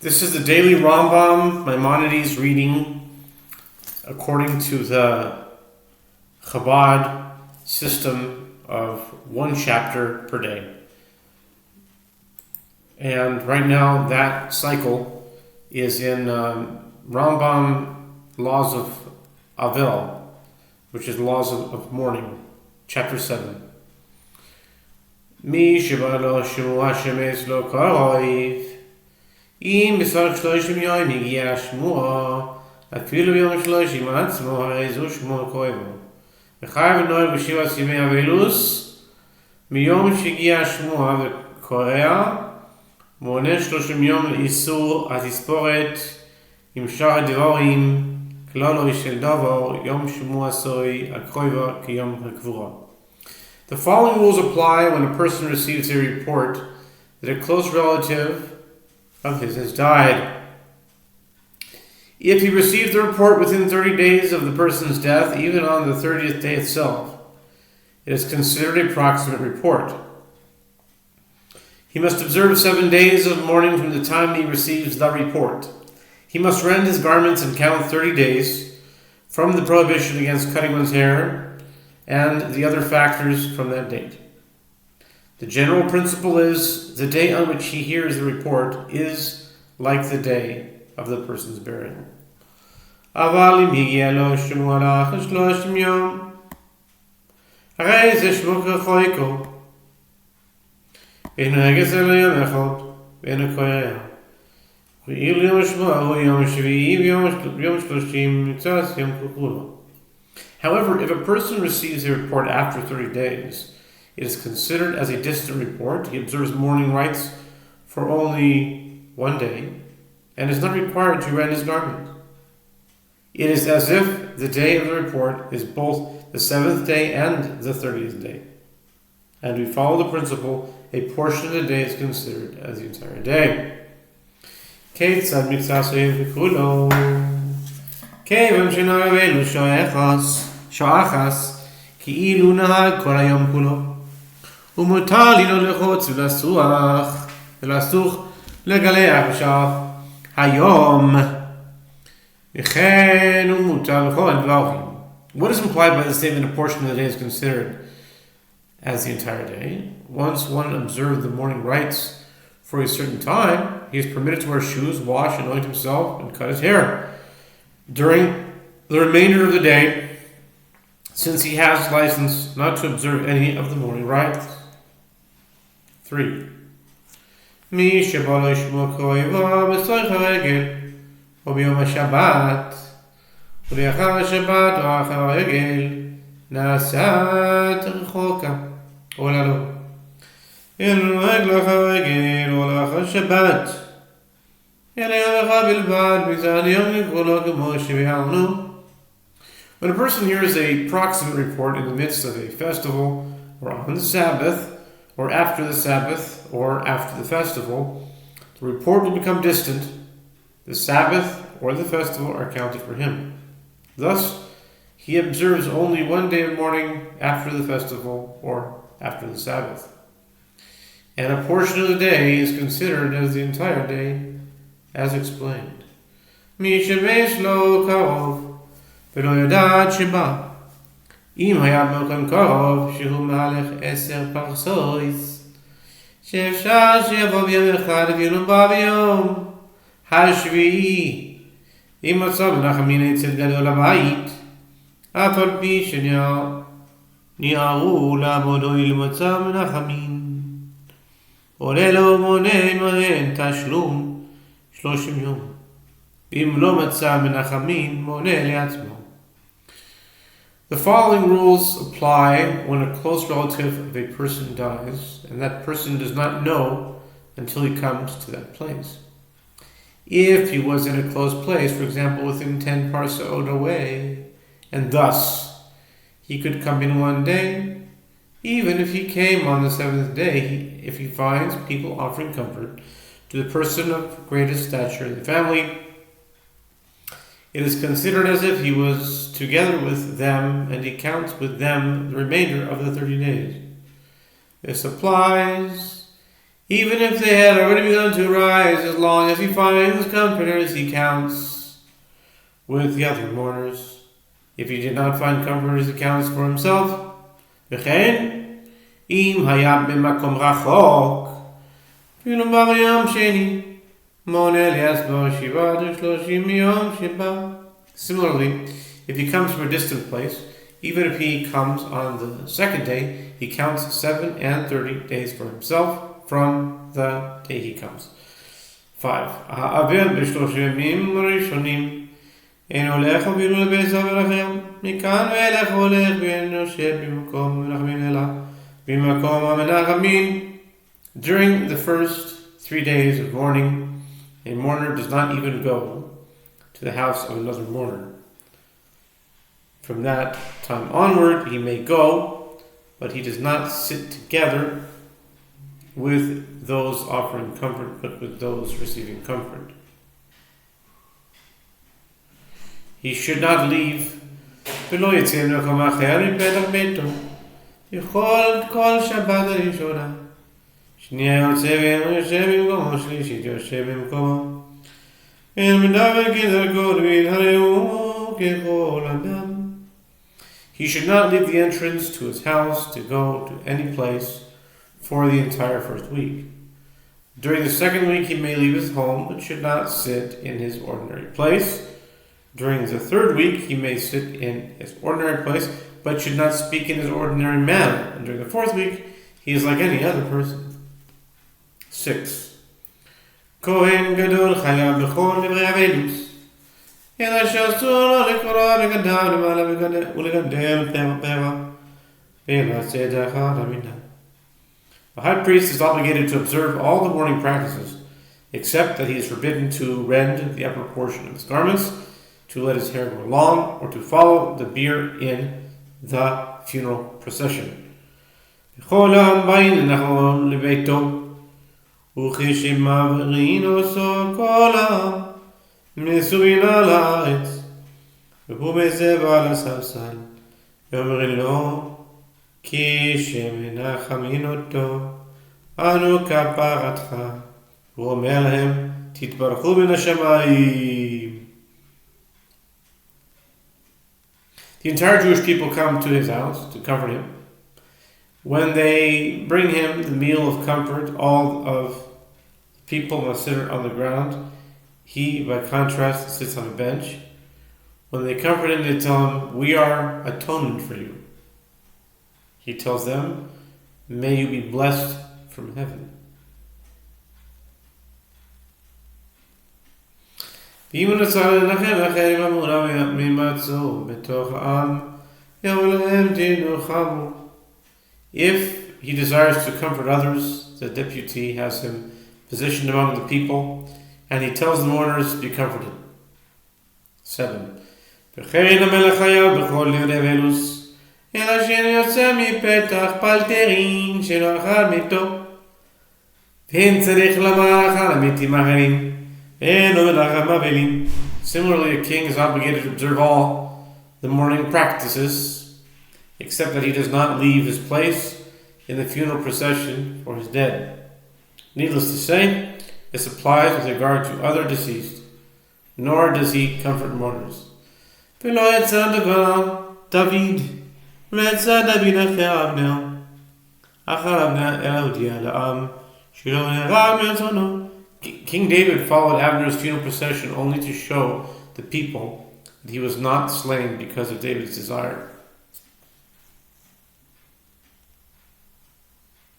This is the daily Rambam, Maimonides reading according to the Chabad system of one chapter per day. And right now that cycle is in Rambam Laws of Avel, which is Laws of Mourning, chapter 7. Mi shebalo shmua shemes lo karoiv אם בסך 30 יום הגיע השמוע, אפילו ביום 30 עצמו, הרי זו שמוע כואבו. וחייב נוהג בשבעת ימי אבלוס, מיום שהגיע השמוע וקורע, מונה 30 יום לאיסור התספורת, עם שאר הדברים, כללו של דבר, יום שמוע סוי, הכואבה כיום הקבורה. The following rules apply when a person receives a report that a close relative of his has died. If he received the report within 30 days of the person's death, even on the 30th day itself, it is considered a proximate report. He must observe 7 days of mourning from the time he receives the report. He must rend his garments and count 30 days from the prohibition against cutting one's hair and the other factors from that date. The general principle is the day on which he hears the report is like the day of the person's burial. Avel אם הגיע לו שמוע לאחר 30 יום, הרי זה שמוע כחויקו, ונוהג אצלו יום אחד, ואינו קורע. ואילו יום השמוע הוא יום שביעי ויום 30 מצוות יום ככולו. However, if a person receives a report after 30 days, it is considered as a distant report. He observes mourning rites for only 1 day and is not required to rend his garment. It is as if the day of the report is both the 7th day and the 30th day. And we follow the principle, a portion of the day is considered as the entire day. כיצד מקצתו וכולו כיוון שנוהג אלו שואחס כאילו נהג כל היום כולו ומותר לי לא לחוץ ולסוך לגלח בשעה היום וכן ומותר לכל הדברים. What is implied by the statement a portion of the day is considered as the entire day? Once one observed the morning rites for a certain time, he is permitted to wear shoes, wash, anoint himself, and cut his hair. During the remainder of the day, since he has license not to observe any of the morning rites. 3. מי שבא לו לשמוע כואבה בסוף הרגל או ביום השבת ולאחר השבת או אחר הרגל נעשת רחוקה עולה לו. אין נוהג לאחר הרגל או לאחר שבת אלא יום אחד בלבד מצד יום לכולו כמו שביארנו. When a person hears a proximate report in the midst of a festival or on the Sabbath or after the Sabbath or after the festival, the report will become distant. The Sabbath or the festival are counted for him. Thus, he observes only 1 day of mourning after the festival or after the Sabbath. And a portion of the day is considered as the entire day, as explained. מי שמש לו קרוב ולא יודעת שבא. אם היה במקום קרוב שהוא מהלך 10 פרסויס, שאפשר שיבוא ביום אחד אפילו בא ביום השביעי. אם מצא מנחמין אצל גדול הבית, אף על פי שניערו לעבודו למצא מנחמין. עולה לו מונה מהן תשלום 30 יום. אם לא מצא מנחמין מונה לעצמו. The following rules apply when a close relative of a person dies, and that person does not know until he comes to that place. If he was in a close place, for example, within 10 parsot away, and thus he could come in 1 day, even if he came on the 7th day, if he finds people offering comfort to the person of greatest stature in the family, it is considered as if he was together with them, and he counts with them the remainder of the 30 days. This applies Even if they had already begun to rise, as long as he finds comforters, he counts with the other mourners. If he did not find comforters, he counts for himself. V'chein, im hayab b'makom rachok, אפילו בא ביום שני, מונה לעצמו 37 יום שבא. Similarly, if he comes from a distant place, even if he comes on the second day, he counts 7 and 30 days for himself from the day he comes. 5. האבל ב30 ימים ראשונים, אין הולך אפילו לבית ספר אחר, מכאן ואילך הולך ואין יושב במקום מנחמין אלא במקום המנחמין. During the first 3 days of mourning, a mourner does not even go to the house of another mourner. From that time onward, he may go, but he does not sit together with those offering comfort, but with those receiving comfort. He should not leave. ולא יצא למקום אחר מפתח ביתו. יכול כל שבת הראשונה. שנייה יוצא ויושב במקומו, שלישית יושב במקומו. אין מדבר כדרכו הרי הוא ככל אדם. He should not leave the entrance to his house to go to any place for the entire first week. During the second week, he may leave his home, but should not sit in his ordinary place. During the third week, he may sit in his ordinary place, but should not speak in his ordinary manner. And during the fourth week, he is like any other person. 6. Kohen gadol chayav b'chol divrei avelus. אלא שאסור לו לקרוא בגדיו למעלה ולגדל פרע ולעשות אחר המנהג. The high priest is obligated to observe all the mourning practices, except that he is forbidden to rend the upper portion of his garments, to let his hair grow long, or to follow the bier in the funeral procession. וכל העם באים לנחם לביתו, וכשמעבירין עושו כל העם מסובין על הארץ, והוא מסב על הספסל, ואומרים לו, כי שמנחמין אותו, אנו כפרתך. הוא אומר להם, תתברכו מן השמיים. The entire Jewish people come to his house to comfort him. When they bring him the meal of comfort, all of the people must sit on the ground. He, by contrast, sits on a bench. When they comfort him, they tell him, we are atonement for you. He tells them, may you be blessed from heaven. If he desires to comfort others, the deputy has him positioned among the people, and he tells the mourners to be comforted. 7. Similarly, a king is obligated to observe all the mourning practices, except that he does not leave his place in the funeral procession for his dead. Needless to say, this applies with regard to other deceased, nor does he comfort mourners. King David followed Abner's funeral procession only to show the people that he was not slain because of David's desire.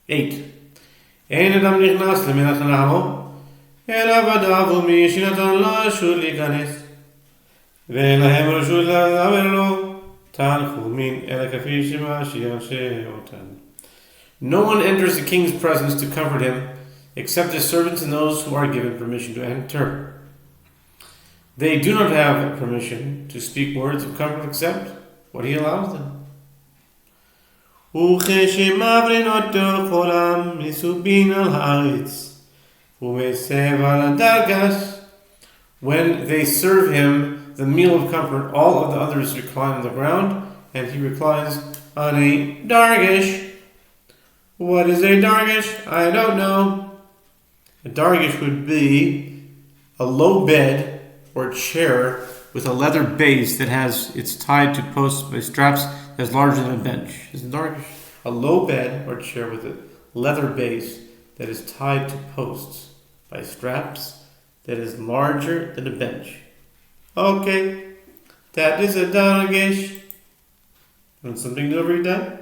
8. אין אדם נכנס למנחמו, אלא ודאו ומי שנתן לו רשות להיכנס, ואין להם רשות לדבר לו, תנחומים אלא כפי שמשיח אותן. No one enters the king's presence to comfort him, except his servants and those who are given permission to enter. They do not have permission to speak words of comfort except what he allows them. וכשמעבירין אותו כל העם מסובין על הארץ, ומסב על הדרגש. When they serve him the meal of comfort, all of the others recline on the ground, and he reclines on a dargish. What is a dargish? I don't know. A dargish would be a low bed or chair with a leather base that it's tied to posts by straps that's larger than a bench. Is a dargish a low bed or chair with a leather base that is tied to posts by straps that is larger than a bench? Okay, that is a dargish. And something new every day.